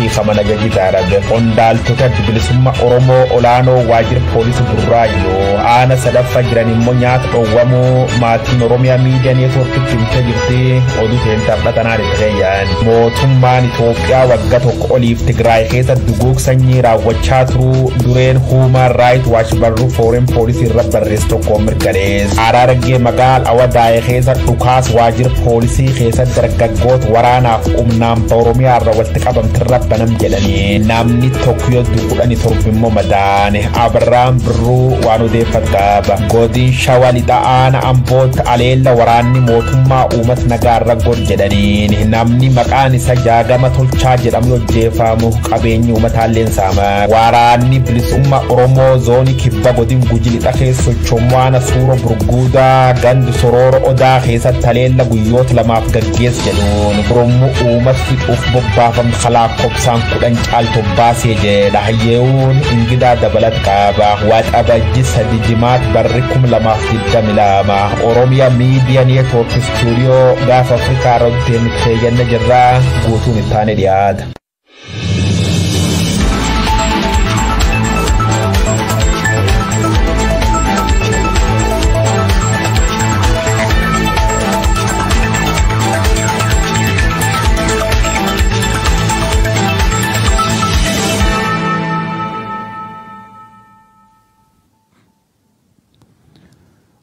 hiikama nagagitaadha qondaaltota bilisummaa Oromoo olaanoo waajjira poolisii Burraayyoo aana sadaffaa jiran immoo nyaata dhowwamuu maatiin Oromiyaa miidiyaa neetwoorkiitti himtee jirti oduu teentaadhatanaa dhufeeyyan mootummaan Itoophiyaa waggaa tokko oliif Tigraay keessa duguug sanyii raawwachaa turuu dureen Human Rights Watch barruu foreign policy irra barreessu tokko mirkaneesse Harargee magaalaa Awadaayee keessa dhukaasa waajjira poolisii keessa dargaggoota waraanaaf humnaan Oromiyaa irra walitti qabamtirra banam jedhanii namni tokko yoo duudhani torbimmoo madaane Abrahaam Birruu waan odeeffatu qaba godin Shawaa Lixaana Amboota aleella waraanni mootummaa uummata nagaarra god jedhanii namni maqaan isa Jaagama Tolchaa jedhamu hojjeefamu qabeenyi uummataalleen saama waraanni bilisummaa Oromoo zoonii kibba godin Gujii lixa keessa sochoomwaana suura burguudaa gandu Sorooro Odaa keessatti aleella guyyoota lamaaf gaggeessa jedhuun Oromoo uummata fixuuf bobbaafam khalaaqobsaan kudhan caaltu baasee jedha hayyeewuun ingidaa dabalat qaba waxabajji sadi jimaat barri 2022 Oromiyaa miidiyaa neetwoork stuudiyoo gaafa Afrikaa irratti mitteeyyanna jirraa guutuun ittaane dhiyaata.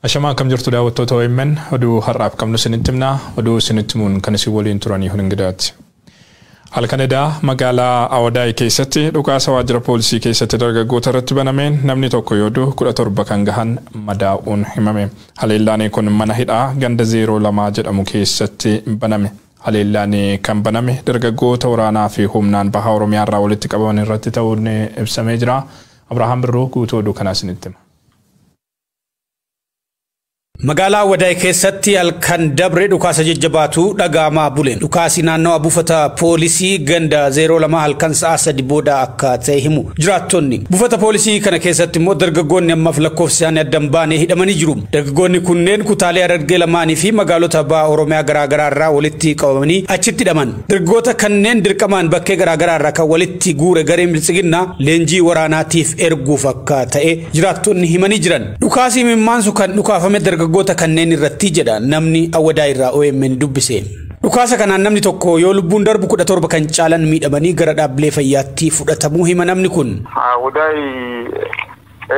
Ashama kam jirtu daawwattoota OMN oduu har'aaf qabnu sinittimna oduu sinittimuun kan isin waliin turanii hundaati. Halkanedaa magaalaa Awadaay keessatti dhukaasa waajjira poolisii keessatti dargaggoota irratti banameen namni tokko yoo du'u 17 kan gahan madaa'uun himame. Haleellaan kun mana hidhaa ganda 02 jedhamu keessatti baname. Haleellaan kan baname dargaggoota waraanaa fi humnaan baha Oromiyaa irraa walitti qabaman irratti ta'uun ibsamee jira. Abrahaam Birruu guutuu oduu kanaa sinittima. Magaalaa Awadaay keessatti halkan dabre dhukaasa jajjabaatu dhagaamaa buleen dhukaasi naannoo buufata poolisii ganda 02 halkan sa'a 3 booda akka ta'e himu jiraattonni buufata poolisii kana keessatti immoo dargaggoonni ammaaf lakkoofsaan addan baanee hidhamanii jiru dargaggoonni kunneen kutaalee Harargee lamaanii fi magaalota baha Oromiyaa garaagaraa irraa walitti qabamanii achitti hidhaman dargaggoota kanneen dirqamaan bakkee garaagaraa irraa kan walitti guure gareen bilisiginnaa leenjii waraanaatiif erguuf akka ta'e jiraattonni himanii jiran dhukaasi mimmaansu kan dhukaafame dargaggoota kanneen irratti jedha namni Awadaay irraa OMN dubbise dhukaasa kanaan namni tokko yoo lubbuun darbu 17 kan caalan miidhamanii gara dhaabbilee fayyaatti fudhatamuu hima namni kun Awadaay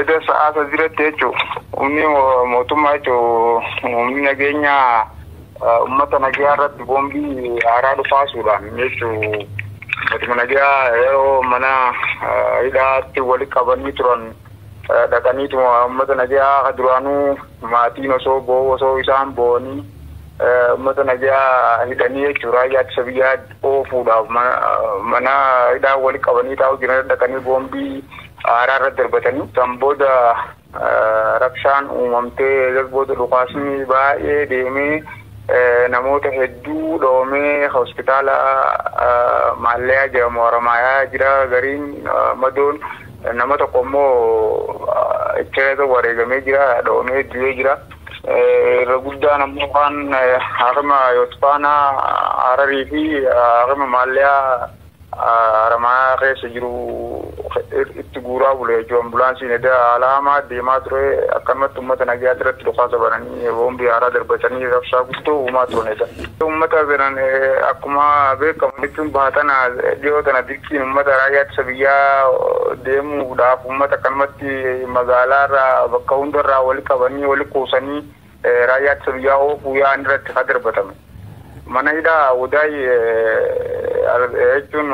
eda sa'aata jiratti jechuudha umni mootummaa jechuudha umni nageenya ummata nagaa irratti boombii haaraa dhufaasuudhaan jechuudha mootummaa nagaa yeroo mana hidhaatti walitti qabanii turan dhaqaniitu ummata nagaa duraanuu maatiin osoo isaan boonii ummata nagaa hidhanii jechuudha raayyaa ittisa biyyaa oofuudhaaf mana hidhaa walitti qabanii taa'u jiran dhaqanii boombii haaraa irratti darbatanii san booda rabshaan uumamtee booda dhukaasni baay'ee deemee namoota hedduu dhoomee hospitaala Maalleeyaa jedhamu Haramayaa jira gariin madoon nama tokko immoo itti wareegamee jira dhoomee du'ee jira irra guddaan ammoo kan Harama Yotfaanaa Hararii fi Harama Maalleeyaa Haramayaa keessa jiru itti guuraa bulee jechuun ambulaansiin alaamaa deemaa ture akkanumatti uummata nagaa irratti dhukaasa bananii boombii haaraa darbatanii rabshaa guutuu uumaa turanidha. Uummata biran akkuma beekamu jechuun baatana dhiyoo tana dirqiin uummata raayyaa ittisa biyyaa deemuudhaaf uummata akkanumatti magaalaa irraa bakka hundarraa walitti qabanii walitti kuusanii raayyaa ittisa biyyaa oofuu yaa'an irratti haa darbatame. Mana hidhaa Awadaay jechuun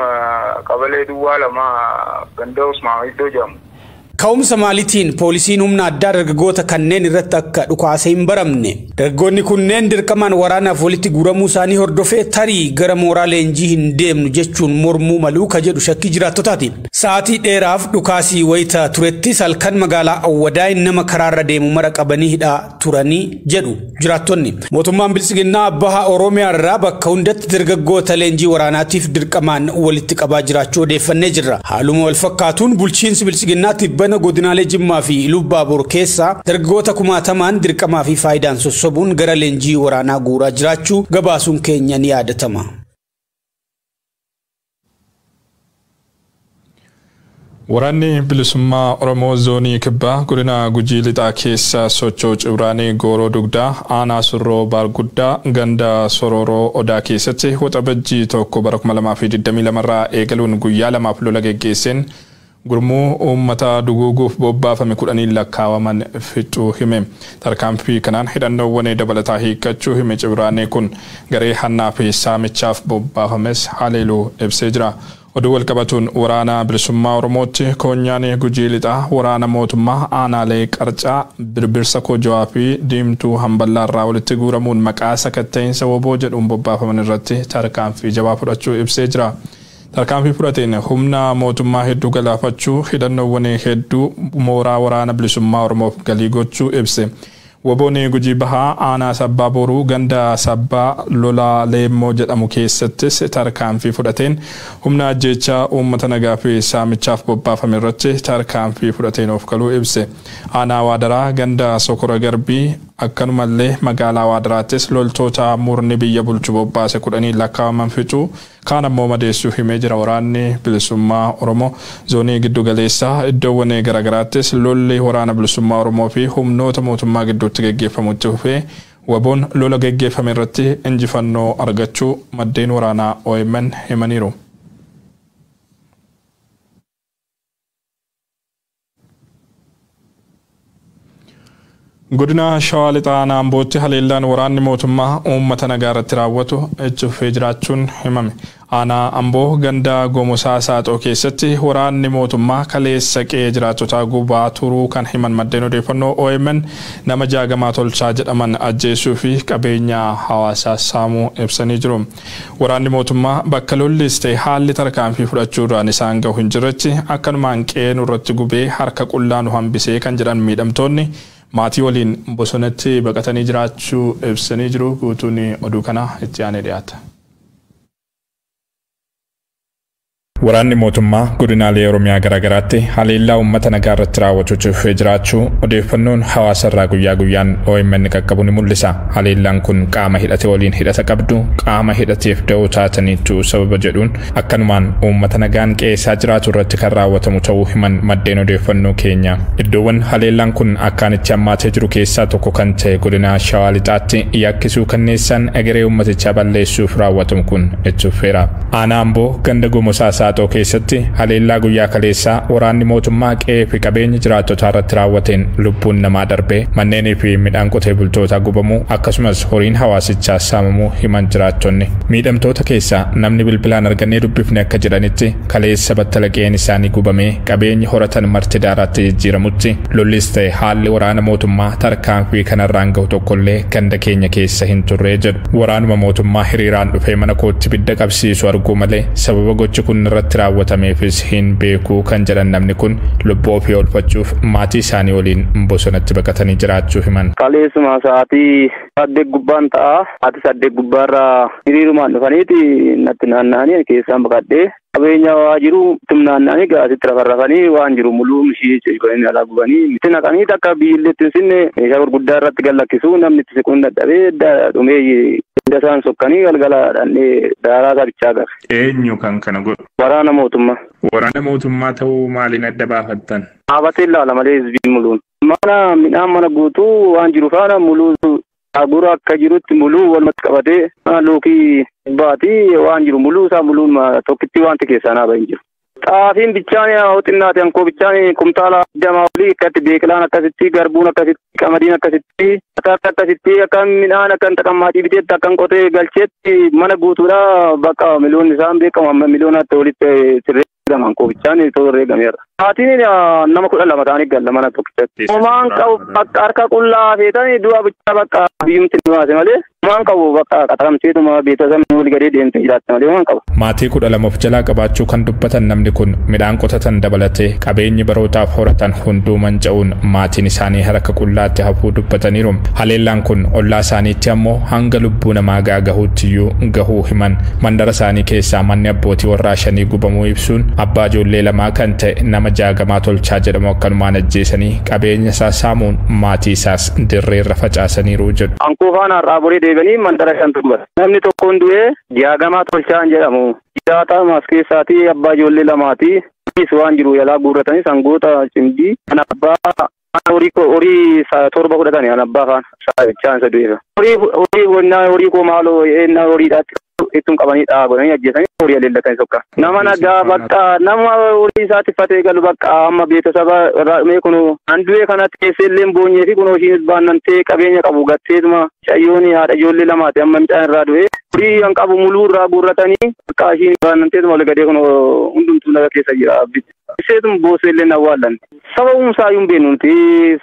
qabalee duwwaa lama ganda Usmaan iddoo jedhamu. Ka'umsa maalitiin poolisiin humna addaa dargaggoota kanneen irratti akka dhukaasa hin baramne dargaggoonni kunneen dirqamaan waraanaaf walitti guuramuu isaanii hordofee tarii gara mooraa leenjii hin deemnu jechuun mormuu maluu ka jedhu shakkii jiraattotaati. Sa'aatii dheeraaf dhukaasii wayita turettis halkan magaalaa Awadaay nama karaarra deemu mara qabanii hidhaa turanii jedhu jiraattonni. Mootummaan bilisiginnaa baha Oromiyaa irraa bakka hundatti dargaggoota leenjii waraanaatiif dirqamaan walitti qabaa jiraachuu odeeffannee jirra. Haaluma wal fakkaatuun bulchiinsi bilisiginnaatti godinaalee Jimmaa fi Lubbaaboor keessa dargaggoota kumaatamaan dirqamaa fi faayidaan sossobuun gara leenjii waraanaa guuraa jiraachuu gabaasuun keenya ni yaadatama. Waraanni bilisummaa Oromoo zoonii kibbaa godina Gujii lixaa keessa sochoo Cibraanii Gooroo Dugdaa aanaa Surroo Baarguddaa ganda Sororoo Odaa keessatti waxabajjii tokko bara 2022 irraa eegaluun guyyaa lamaaf lola geggeesseen gurmuu uummata duguuguuf bobbaafame 10 lakkaawaman fixuu hime. Tarkaanfii kanaan hidhannoowwan dabalataa hiikkachuu hime Cibraanii kun garee hannaa fi saamichaaf bobbaafames haleeluu ibsee jira. Oduu walqabatuun waraana bilisummaa Oromootti koonyaan Gujii lixaa waraana mootummaa aanaalee Qarcaa Birbirsa Kojawaa fi Diimtuu Hamballaa irraa walitti guuramuun maqaa sakatta'insa woboo jedhuun bobbaafaman irratti tarkaanfii jabaa fudhachuu ibsee jira. Tarkaanfii fudhateen humna mootummaa hedduu galaafachuu hidhannoowwan hedduu mooraa waraana bilisummaa Oromoof galii gochuu ibse. Woboon Gujii bahaa aanaa Sabbaa Boruu ganda Sabbaa Lolaa Leemmoo jedhamu keessattis tarkaanfii fudhateen humna ajjeechaa uummata nagaa fi saamichaaf bobbaafame irratti tarkaanfii fudhateen of galuu ibse. Aanaa Waadaraa ganda Sokora Garbii akkanumallee magaalaa Waadaraattis loltoota murni biyya bulchu bobbaase 10 lakkaawaman fixuu kaan ammoo madeessuu himee jira. Waraanni bilisummaa Oromoo zoonii giddu galeessaa iddoowwan garagaraattis lolli waraana bilisummaa Oromoo fi humnoota mootummaa gidduutti geggeeffamutti hufee woboon lola geggeeffame irratti injifannoo argachuu maddeen waraanaa OMN himaniiru. Godina Shawaa lixaa Naambootti haleellaan waraanni mootummaa uummata nagaa irratti raawwatu itti fufee jiraachuun himame. Aanaa Amboo ganda Gomosaa Saaxoo keessatti waraanni mootummaa kaleessa qe'ee jiraattotaa gubaa turuu kan himan maddeen odeeffannoo OMN nama Jaagamaa Tolchaa jedhaman ajjeesuu fi qabeenya hawaasaa saamuu ibsanii jiru. Waraanni mootummaa bakka lollis ta'e haalli tarkaanfii fudhachuudhaan isaan gahu hin jirretti akkanumaan qe'ee nurratti gubee harka qullaa nu hambisee kan jedhan miidhamtoonni maatii waliin bosonatti baqatanii jiraachuu ibsanii jiru. Guutuun oduu kana itti aanee dhiyaata. Waraanni mootummaa godinaalee Oromiyaa garagaraatti haleellaa uummata nagaa irratti raawwachuuf jiraachuu odeeffannoon hawaasa irraa guyyaa guyyaan OMN qaqqabu ni mul'isa. Haleellaan kun qaama hidhate waliin hidhata qabdu qaama hidhateef da'oo taataniitu sababa jedhuun akkanumaan uummata nagaan qeessaa jiraatu irratti kan raawwatamu ta'uu himan maddeen odeeffannoo keenya. Iddoowwan haleellaan kun akkaan itti hammaatee jiru keessaa tokko kan ta'e godina Shawaa lixaatti yakkisuu kanneessaan egeree uummatichaa balleessuuf raawwatamu kun itti fufeera. Aanaa Amboo ganda Gomosaa Saaxoo keessatti haleellaa guyyaa kaleessaa waraanni mootummaa qe'ee fi qabeenya jiraattotaa irratti raawwateen lubbuun namaa darbee manneenii fi midhaan qotee bultootaa gubamuu akkasumas horiin hawaasichaa saamamuu himan jiraattonni. Miidhamtoota keessaa namni bilbilaan argannee dubbifne akka jedhanitti kaleessa battala qe'een isaanii gubamee qabeenyi horatan marti daaraatti jijjiiramutti lollis ta'e haalli waraana mootummaa tarkaanfii kanarraan gahu tokkollee ganda keenya keessa hin turree jedhu. Waraanuma mootummaa hiriiraan dhufee mana kootti bidda qabsiisu arguu malee sababa gochi kun irratti raawwatameefis hin beekuu kan jedhan namni kun lubbuu ofii oolfachuuf maatii isaanii waliin bosonatti baqatanii jiraachuu himan. Kaleessuma sa'aatii 8 gubbaan ta'a. Ati 8 gubbaarraa hiriirumaan dhufaniiti natti naanna'anii keessaan baqadhee qabeenya waa jiru tumnaanna'anii gaasitti rafarrafanii waan jiru muluu mishii ceebanii alaa gubanii itti naqanii takka biyyilleetti hin sinne meeshaa gurguddaa irratti gallakkisuu namni itti siquun dadhabee dhumee dasaan sokkanii galgala dhannee daaraa sabichaa gara. Eenyu kan kana godhu? Waraana mootummaa. Waraana mootummaa ta'uu maaliin adda baafattan? Dhaabatee ilaala malee hizbiin muluun. Mana midhaan mana guutuu waan jiru faana muluu agura akka jirutti muluu walumatti qabatee lookii baatii waan jiru muluu isaa muluun tokkitti wanti keessaa naaba hin jiru. Xaafiin bichaan xinnaati hankoo bichaan kumtaala jamaa olii akkatti beekilaan akkasitti garbuun akkasitti qamadiin akkasitti akkasitti akka midhaan akka xaqammaatii biteetti akkan qotee galcheetti mana guutuudha bakka miliyoonni isaan beekamu amma miliyoonatti walitti sirree hankoo bichaan torree gameera. Haatiin nama 12 ta'anii galla mana tokkitti. Homaan qabu harka qullaa feetanii du'a bichaa bakka biyyumti baase malee homaan qabu bakka qaxaramteetuma beeksisaan walii gadee deemtee jiraatte malee homaan qabu. Maatii 12 of jalaa qabaachuu kan dubbatan namni kun midhaan qotatan dabalatee qabeenyi barootaaf horatan hunduu manca'uun maatiin isaanii harka qullaatti hafuu dubbataniiru. Haleellaan kun ollaa isaaniitti ammoo hanga lubbuu namaa gaagahuuttiyyuu gahuu himan. Mandara isaanii keessaa manni abbootii warraa 5 gubamuu ibsuun abbaa ijoollee lamaa kan ta'e nama Jaagamaa Tolchaa jedhamu akkanumaan ajjeesanii qabeenya isaa saamuun maatii isaas dirreerra facaasaniiru jedhu. Ankoo faana irraa borii deebianii mandara 5 tuqbata. Namni tokkoon du'ee Jaagamaa Tolchaan jedhamu. Jiraata mas keessaatii abbaa ijoollee lamaati. waan jiru yalaa guurratanii sangoota cimdii kan abbaa horii torba fudhatanii kan abbaa kaan chaansa du'eera. Horii koo maaloo horiidhaatti ittiin qabanii godhanii ajjeesanii horii aleellatanii sokka. Nama nagaa bakka nama horii isaatti fatee galu bakka amma beeksisaba mee kun handu'ee kanatti keessillee boonyee fi kun ishiinis baannantee qabeenya qabu gatteetuma cayyoon haadha ijoollee lamaati amma midhaan irraa du'ee horii kan qabu muluu irraa guurratanii bakka ishiin baannanteetuma ol gadee kun hundumtuu laga keessa jira. Seetum booseelleen awwaallan. Sababum saayuun beenuti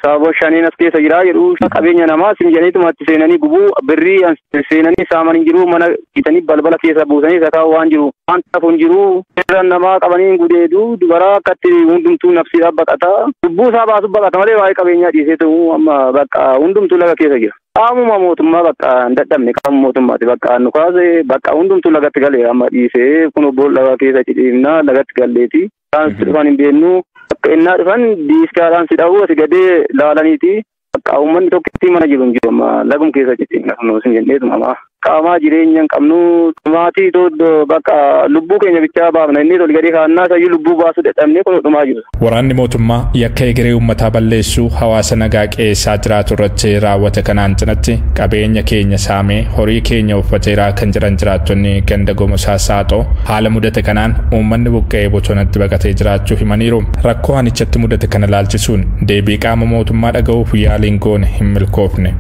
sababa shaniin as keessa jira jedhu qabeenya namaa simjaniitumatti seenanii gubuu birrii seenanii saamanii jiru mana bitanii balbala keessa buusanii sakaa waan jiru waan taafuun jiru seeraan namaa qabanii gudeedu dubara akkatti hundumtuu nafsiidhaa baqataa lubbuu isaa baasuuf baqata malee waa'ee qabeenyaa dhiisee ta'uu amma bakka hundumtuu laga keessa jira. Qaamuma mootummaa bakka hin dadhabne qaama mootummaati bakka nu kaase bakka hundumtuu lagatti galee amma dhiisee kun obboon laga keessa cidhiifnaa lagatti galleeti. Kan dhufan hin beeknu akka innaa dhufan diiskaadhaan si dha'uu asi gadee laalaniiti akka uummanni tokkitti mana jiru hin jiru amma lagum keessa cidhiifna kun osin jenneetuma qaamaa jireenya hin qabnu dhumaatii tooddoo bakka lubbuu keenya bichaa baafna inni tol gadee kaannaa sayyuu lubbuu baasuu dadhabnee kun dhumaa jiru. Waraanni mootummaa yakka egeree uummataa balleessuu hawaasa nagaa qeessaa jiraatu irratti raawwate kanaan cinatti qabeenya keenya saamee horii keenya uffateeraa kan jiran jiraattonni ganda Gomosaa Saaxoo haala mudate kanaan uummanni buqqa'ee bosonatti baqatee jiraachuu himaniiru. Rakkoo hanichatti mudate kana laalchisuun deebii qaama mootummaa dhaga'uuf yaaliin goone hin milkoofne.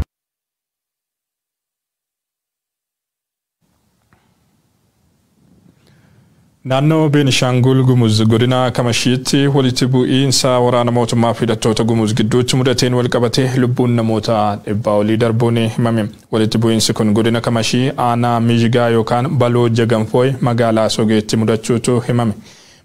Naannoo Beenishaangul Gumuz godina Kamashiitti walitti bu'iinsa waraana mootummaa fi hidhattoota Gumuz gidduutti mudateen wal qabatee lubbuun namoota 100 olii darbuun himame. Walitti bu'iinsi kun godina Kamashii aanaa Mijigaa yookaan Baloo Jaganfooy magaalaa Sogeetti mudachuutu himame.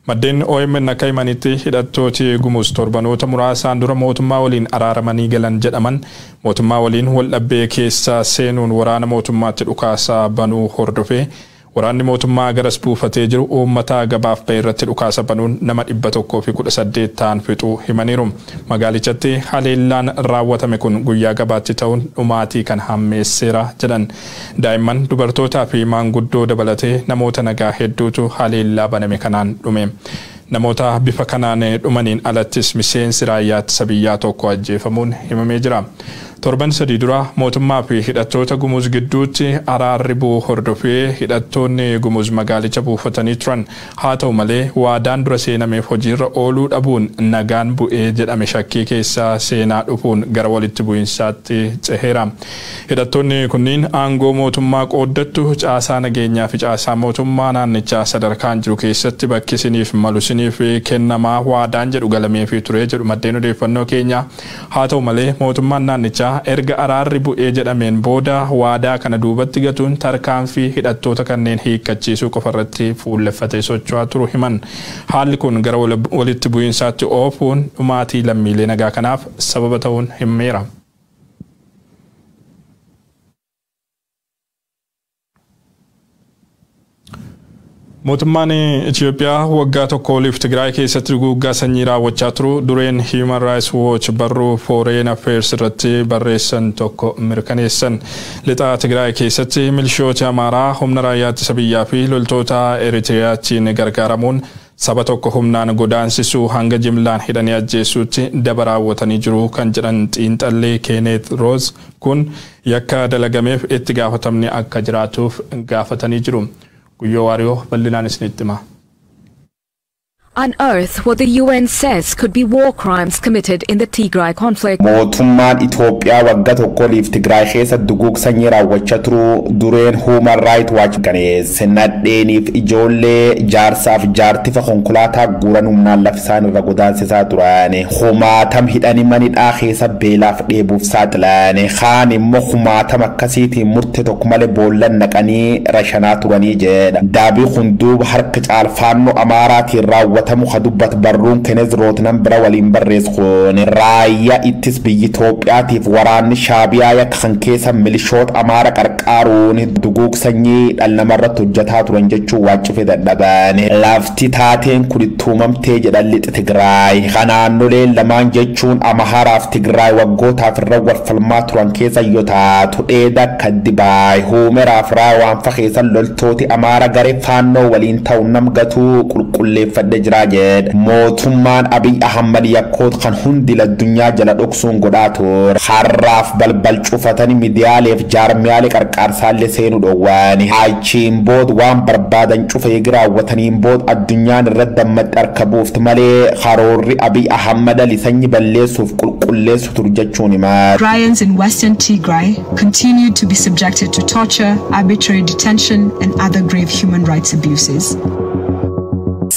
Maddeen OMN akka himanitti hidhattooti Gumuz torbanoota muraasaan dura mootummaa waliin araaramanii galan jedhaman mootummaa waliin wal dhabbee keessa seenuun waraana mootummaatti dhukaasa banuu hordofee waraanni mootummaa garas buufatee jiru uummata gabaaf ba'e irratti dhukaasa banuun nama 118 ta'an fixuu himaniiru. Magaalichatti haleellaan raawwatame kun guyyaa gabaatti ta'uun dhumaatii kan hammeesseera jedhan. Daa'imman dubartootaa fi maanguddoo dabalatee namoota nagaa hedduutu haleellaa baname kanaan dhume. Namoota bifa kanaan dhumaniin alattis miseensi raayyaa ittisa biyyaa tokko ajjeefamuun himamee jira. Torban sadii dura mootummaa fi hidhattoota Gumuz gidduutti araarri bu'uu hordofee hidhattoonni Gumuz magaalicha buufatanii turan. Haa ta'u malee waadaan dura seenameef hojiirra ooluu dhabuun nagaan bu'ee jedhame shakkii keessa seenaa dhufuun gara walitti bu'iinsaatti ceheera. Hidhattoonni kunniin aangoo mootummaa qooddattu caasaa nageenyaa fi caasaa mootummaa naannichaa sadarkaan jiru keessatti bakki isiniif malu isiniif kennamaa waadaan jedhu galameefii ture jedhu maddeen odeeffannoo keenya. Haa ta'u malee mootummaan naannichaa erga araarri bu'ee jedhameen booda waadaa kana duubatti gatuun tarkaanfii hidhattoota kanneen hiikkachiisuu qofarratti fuulleffatee socho'aa turu himan. Haalli kun gara walitti bu'iinsaatti oofuun dhumaatii lammiilee nagaa kanaaf sababa ta'uun himeera. Mootummaan Itoophiyaa waggaa tokko oliif Tigraay keessatti duguuggaa sanyii raawwachaa turu dureen Human Rights Watch barruu Foreign Affairs irratti barreessan tokko mirkaneessan. Lixa Tigraay keessatti milishoota Amaaraa humna raayyaa ittisa biyyaa fi loltoota Eritiriyaatiin gargaaramuun saba tokko humnaan godaansisuu hanga jimlaan hidhanii ajjeesuutti daba raawwatanii jiru kan jedhan xiinxallee Kenneth Rose kun yakka dalagameef itti gaafatamni akka jiraatuuf gaafatanii jiru. Unearth what the UN says could be war crimes committed in the Tigray conflict. Mootummaan Itoophiyaa waggaa tokko oliif Tigraay keessa duguugga sanyii raawwachaa turu dureen Human Rights Watch ganeesse nadheeniif ijoollee jaarsaaf jaartifa konkolaataa guuran humnaan lafisaan irra godaansisaa turane humaatam hidhanii manidhaa keessa beelaaf dheebuuf saaxilane kaan immoo humaatam akkasiitiin murte tokko malee boollan naqanii rashanaa turanii jedha. Daabii hunduuba harka caalfaannoo Amaaraatiin raawwata مخدوبات برون كنز روتنام برا ولين برز خون رايا اتس بي إثيوبياتيف وران شابيا يكخن كيسا مليشوت أمارا كاركارون دوغوك سنيي المرة تجتات ورنجتشو واجف دبان لافتي تاتين كل تومم تيج دلت تجراي خانانو لين لمان جتشون أمهاراف تجراي وغوتا في الرور فالمات وران كيسا يوتاتو إيدا كدباي هومرا فراوان فخيسا للتوتي أمارا غريب فانو ولين تاونم غتو كل فد jira jedha. Mootummaan Abiy Ahmad yakkoota kan hundi addunyaa jala dhoksuun godhaa ture. Har'aaf balbal cufatanii miidiyaaleef jaarmiyaalee qarqaarsaallee seenuu dhoowwan. Achiin booda waan barbaadan cufa eegi raawwataniin booda addunyaan irratti dammaqxee harka buufti malee karoorri Abiy Ahmad lisanyi balleessuuf qulqulleessu ture jechuun hima. Tigrayans in Western Tigray continue to be subjected to torture, arbitrary detention, and other grave human rights abuses.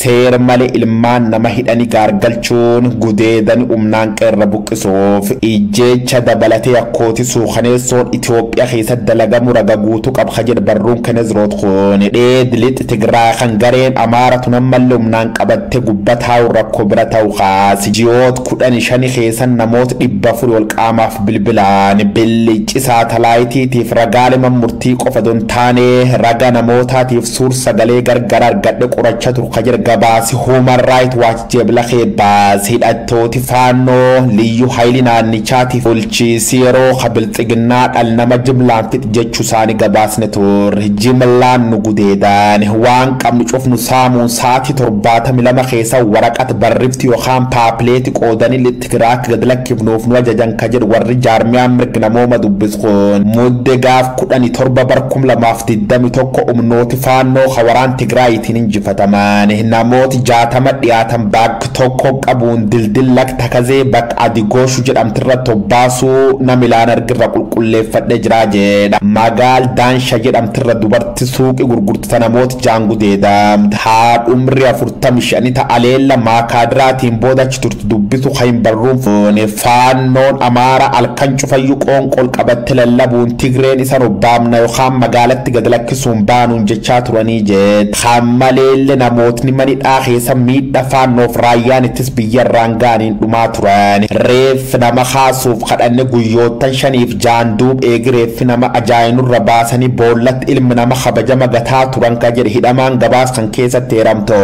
Seera malee ilmaan nama hidhanii gaargalchuun gudeedanii humnaan qeerra buqqisuuf ijjeecha dabalatee yakkooti suukaneessoon Itoophiyaa keessatti dalagamu raga guutuu qaba jedha barruun Kenezroot kun. Dheedlitti Tigraay kan gareen Amaaratu nammallee humnaan qabattee gubbataa'u rakkoo bira ta'u kaasi. Ji'oota 15 keessan namoota 400 ol qaamaaf bilbilaan billichi saatalaayitiitiif ragaalee murtii qofa don taane raga namootaatiif suur sagalee gargar argadhe qorachaa ture jedha gabaasi Human Rights Watch jebla baas hidhattooti faannoo liyyuu hayli naannichaatiif bulchiinsi yeroo bilxiginnaa dhala nama jimlaan fix jechuu isaanii gabaasne ture. Jimlaan nu gudeedaan waan qabnu cufnu saamuun sa'aatii 72 keessa waraqata barrifti yookaan paapileeti qoodanii Tigraay gad lakkifnuuf nu ajajan ka jedhu warri jaarmiyaan mirga namooma dubbis kun. Mudde gaaf 17 bar 2021 humnooti faannoo hawaraan Tigraayitiin injifataman. Namooti 60 dhiyaatan bakka tokko qabuun dildilla takazee bakka Adigoshu jedhamtirra tobbaasuu namilaan argirra qulqulleeffadhe jira jedha. Magaal Daansha jedhamtirra dubarti suuqii gurgurtaa namooti jaangudeedamte. Haadhumri 45 ta'aleella maakaadiraatiin boodachi turte dubbisu kan barruun fuune. Faannoon Amaara alkan cufayyuu qoonqol qabatte lallabuun Tigreen isa robbaamna yookaan magaalatti gad lakkisuun baanuun jechaa turanii jedha. Hammaleelle namootni mani dhaaqeessa miidha faannoof raayyaan ittis biyyarraan gaaniin dhumaa turan. Reeffi nama haasuuf kadhanne guyyoottan 5 jaanduub eegi reeffi nama ajaa'inurra baasanii boollatti ilmi nama kabajama gataa turan ka jedhe hidhamaan gabaas kan keessatti heeramto.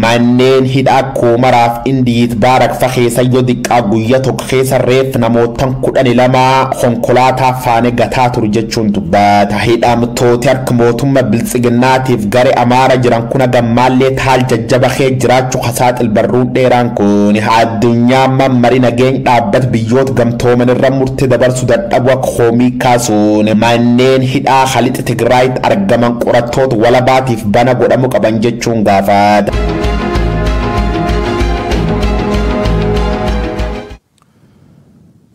Manneen hidhaa Kuumaraaf Indiit Baarakfa keessa yoo diqqaa guyya tokko keessa reeffi namootan 12 konkolaataa faane gataa turu jechuun dubbata. Hidhamtooti harka mootummaa biltsiginnaatiif gare Amaara jiran kuna gammaallee taal jajjaba kee jiraachuu kasaaxil barruun dheeraan kun. Addunyaa mammari nageenya dhaabbata biyyoota gamtooman irra murtee dabarsu dadhabu akka hoomii kaasuun manneen hidhaa halixa Tigraayitti argaman qorattoota walabaatiif bana godhamu qaban jechuun gaafata.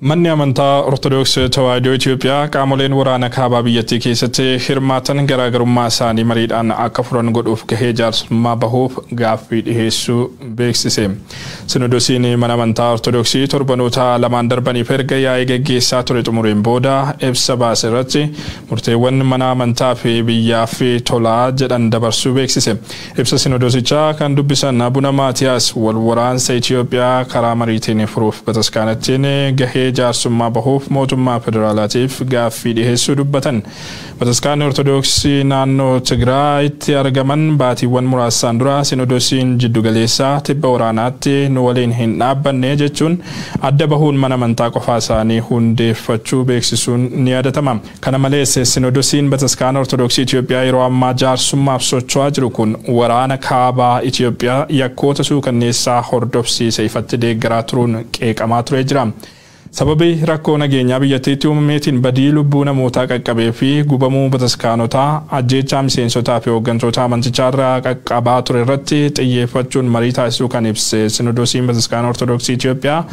Manni amantaa Ortodoksii Tawaahidoo Itoophiyaa qaamoleen waraana kaabaa biyyattii keessatti hirmaatan garaagarummaa isaanii mariidhaan akka furan godhuuf gahee jaarsummaa bahuuf gaaffii dhiheessuu beeksise. Sinodosiin mana amantaa Ortodoksii torbanoota lamaan darbaniif erga yaa'ii gaggeessaa ture xumureen booda ibsa baase irratti murteewwan mana amantaa fi biyyaaf tolaa jedhan dabarsuu beeksise. Ibsa sinodosichaa kan dubbisan Abuna Maatiyaas wal waraansa Itoophiyaa karaa mariitiin furuuf bataskaanattiin gahee jaarsummaa bahuuf mootummaa federaalaatiif gaaffii dhiheessuu dubbatan. Bataskaanni Ortodoksii naannoo Tigraayitti argaman baatiiwwan muraasaan dura sinodosiin jiddugaleessaa tibba waraanaatti nu waliin hin dhaabbanne jechuun adda bahuun mana amantaa qofaa isaanii hundeeffachuu beeksisuun ni yaadatama. Kana malees sinodosiin bataskaana Ortodoksii Itoophiyaa yeroo ammaa jaarsummaaf socho'aa jiru kun waraana kaabaa Itoophiyaa yakkoota suukanneessaa hordofsiise ifatti deeggaraa turuun qeeqamaa ture jira. Sababii rakkoo nageenyaa biyyattiitti uumameetiin badii lubbuu namootaa qaqqabee fi gubamuu bataskaanotaa ajjeechaa miseensotaa fi hooggantoota amantichaa irraa qaqqabaa ture irratti xiyyeeffachuun marii taasisuu kan ibse sinodosiin bataskaana Ortodoksii Itoophiyaa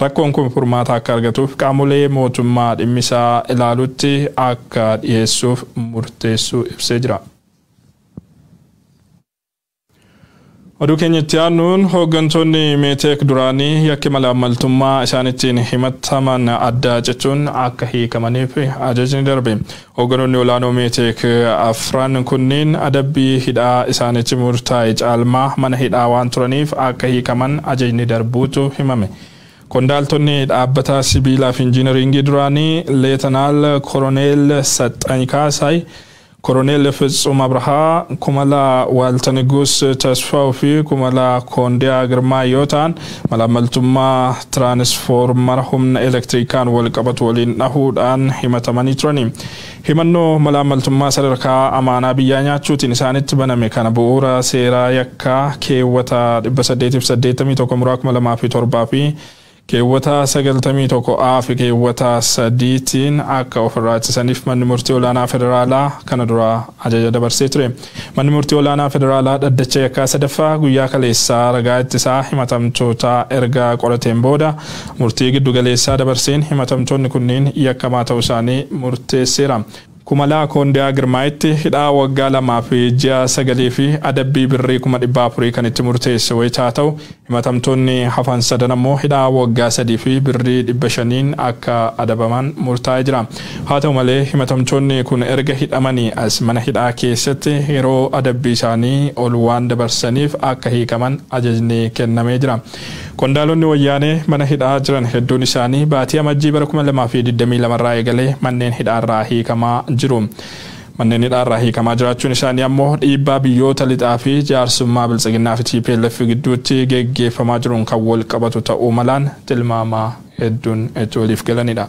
rakkoon kun furmaata akka argatuuf qaamolee mootummaa dhimmisaa ilaalutti akka dhiyeessuuf murteessuu ibsee jira. Oduu keenyatti aanuun hooggantoonni meeteek duraanii yakki malaamaltummaa isaanittiin himataman adda jechuun akka hiikamaniif ajajni darbe. Hooggantoonni olaanoo meeteek afran kunniin adabbii hidhaa isaanitti murtaa'e caalmaa mana hidhaa waan turaniif akka hiikaman ajajni darbuutu himame. Qondaaltonni dhaabbata sibiilaa fi injiinaringii duraanii Leetanaal Koroneel Saxxany Kaasaay Koronel Fitzum Abraha kumala Waltanigus Tasfaw fi kumala Kondia Girma Yotan mala maltumma transformer humna electrican wal qabat walin nahudan himatamani trani himanno mala maltumma sadarka amana biyanya chutin isanit baname kana buura seera yakka keewwata 880 murak mala maafi torba fi keewwata 91 aafi keewwata 3 akka ofirraati sanif manni murtii olaanaa federaalaa kana dura ajaja dabarsee ture. Manni murtii olaanaa federaalaa dhaddacha yakkaa sadaffaa guyyaa kaleessaa ragaa ittisaa himatamtoota erga qorateen booda murtii giddu galeessaa dabarseen himatamtoonni kunniin yakkamaa ta'uu isaanii murteesseera. Kumala Kondia Girmaitti hidhaa waggaa 2 fi ji'a 9 fi adabbii birrii 400 kan itti murteesse wayita ta'u himatamtoonni hafan sadan ammoo hidhaa waggaa 3 fi birrii 500 akka adabaman murtaa'ee jira. Haa ta'u malee himatamtoonni kun erga hidhamanii as mana hidhaa keessatti yeroo adabbii isaanii ol waan dabarsaniif akka hiikaman ajajni kennamee jira. Qondaalonni wayyaanee mana hidhaa jiran hedduun isaanii baatii amajjii bara 2022 irraa eegalee manneen hidhaarraa hiikamaa jiru. Manneen hidhaarraa hiikamaa jiraachuun isaanii ammoo dhiibbaa biyyoota lixaa fi jaarsummaa biltsiginnaa fi TPLF gidduutti geggeeffamaa jiruun kan wal qabatu ta'uu malaan tilmaamaa hedduun itti waliif galanidha.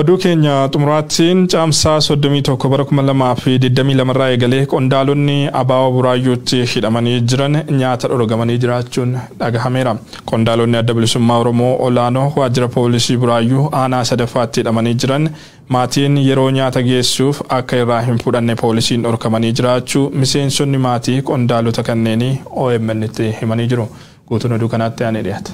Oduu keenya xumuraatiin caamsaa 31 bara 2022 irraa eegalee qondaalonni ABO Buraayyuutti hidhamanii jiran nyaata dhorgamanii jiraachuun dhagahameera. Qondaalonni adda bilisummaa Oromoo olaanoo waajjira poolisii Buraayyuu aanaa sadaffaatti hidhamanii jiran maatiin yeroo nyaata geessuuf akka irraa hin fudhanne poolisiin dhorkamanii jiraachuu miseensonni maatii qondaalota kanneenii OMN itti himanii jiru. Guutuun oduu kanaatti aanee dhiyaata.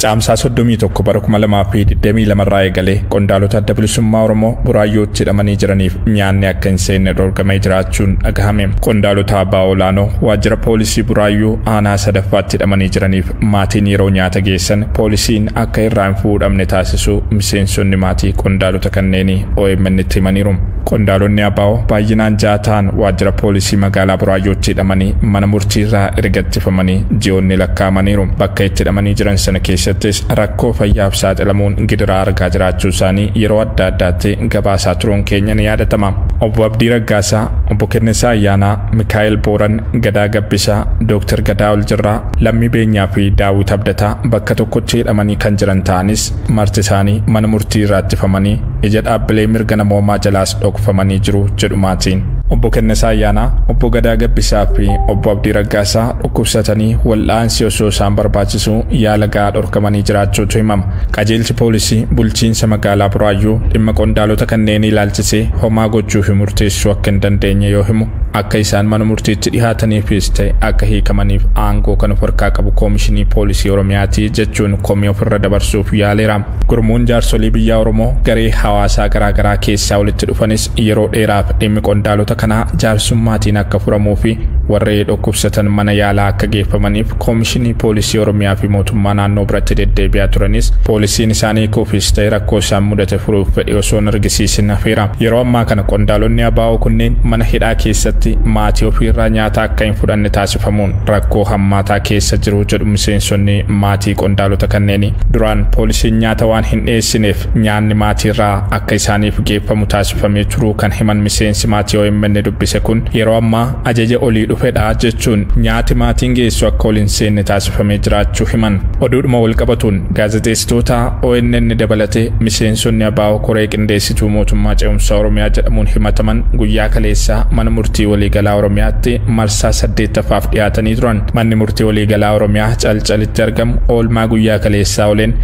Caamsaa 31 bara 2022 irraa eegalee qondaalota adda bilisummaa Oromoo Buraayyuutti hidhamanii jiraniif nyaanni akka hin seenne dhorkamee jiraachuun dhagahame. Qondaalota ABO olaanoo waajjira poolisii Buraayyuu aanaa sadaffaatti hidhamanii jiraniif maatiin yeroo nyaata geessan poolisiin akka irraa hin fuudhamne taasisuu miseensonni maatii qondaalota kanneenii OMN itti himaniiru. Qondaalonni ABO baay'inaan 6 ta'an waajjira poolisii magaalaa Buraayyuutti hidhamanii mana murtii irraa ergattifamanii ji'oonni lakkaa'amaniiru. Bakka itti hidhamanii jiran sana keessattis rakkoo fayyaaf saaxilamuun gidiraa argaa jiraachuu isaanii yeroo adda addaatti gabaasaa turuun keenya ni yaadatama. Obbo Abdii Raggaasaa, Obbo Kennesaa Ayyaanaa, Mikaa'el Booran, Gadaa Gabbisaa, Dr. Gadaa Oljirraa, Lammii Beenyaa fi Daawit Abdataa bakka tokkotti hidhamanii kan jiran ta'anis marti isaanii mana murtii irraa ittifamanii ija dhaabbilee mirga namoomaa jalaas dhokfamanii jiru jedhu maatiin. Obbo Kennesaa Ayyaanaa, Obbo Gadaa Gabbisaa fi Obbo Abdii Raggaasaa dhukkubsatanii wal'aansi osoo isaan barbaachisu yaala gahaa dhorkamanii jiraachuutu himama. Qajeelchi poolisii bulchiinsa magaalaa Buraayyuu dhimma qondaalota kanneen ilaalchisee homaa gochuu fi murteessuu akka hin dandeenye yoo himu akka isaan mana murtiitti dhihaataniifis ta'e akka hiikamaniif aangoo kan of harkaa qabu koomishinii poolisii Oromiyaati jechuun komii ofirra dabarsuuf yaaleera. Gurmuun jaarsolii biyya Oromoo garee hawaasaa garaagaraa keessaa walitti dhufanis yeroo dheeraaf dhimmi qondaalota kanaa jaarsummaatiin akka furamuu fi warreen dhukkubsatan mana yaalaa akka geeffamaniif koomishinii poolisii Oromiyaa fi mootummaa naannoo biratti deddeebi'aa turanis poolisiin isaanii kuufis ta'e rakkoo isaan mudate furuuf fedhii osoo hin argisiisin hafeera. Yeroo ammaa kana qondaalonni ABO kunneen mana hidhaa keessatti maatii ofiirraa nyaata akka hin fudhanne taasifamuun rakkoo hammaataa keessa jiru jedhu miseensonni maatii qondaalota kanneenii. Duraan poolisiin nyaata waan hin dhiyeessineef nyaanni maatiirraa akka isaaniif geeffamu taasifamee jiru kan himan miseensi maatii OMN dubbise kun yeroo ammaa ajaja olii dhufedha jechuun nyaati maatiin geessu akka ol hin seenne taasifamee jiraachuu himan. Oduudhuma wal qabatuun gaazexeessitoota ONN dabalatee miseensonni ABO koree qindeessituu mootummaa ce'umsaa Oromiyaa jedhamuun himataman guyyaa kaleessaa mana murtii waliigalaa Oromiyaatti marsaa 8ffaaf dhiyaatanii turan. Manni murtii waliigalaa Oromiyaa Calcalitti argamu oolmaa guyyaa kaleessaa oleen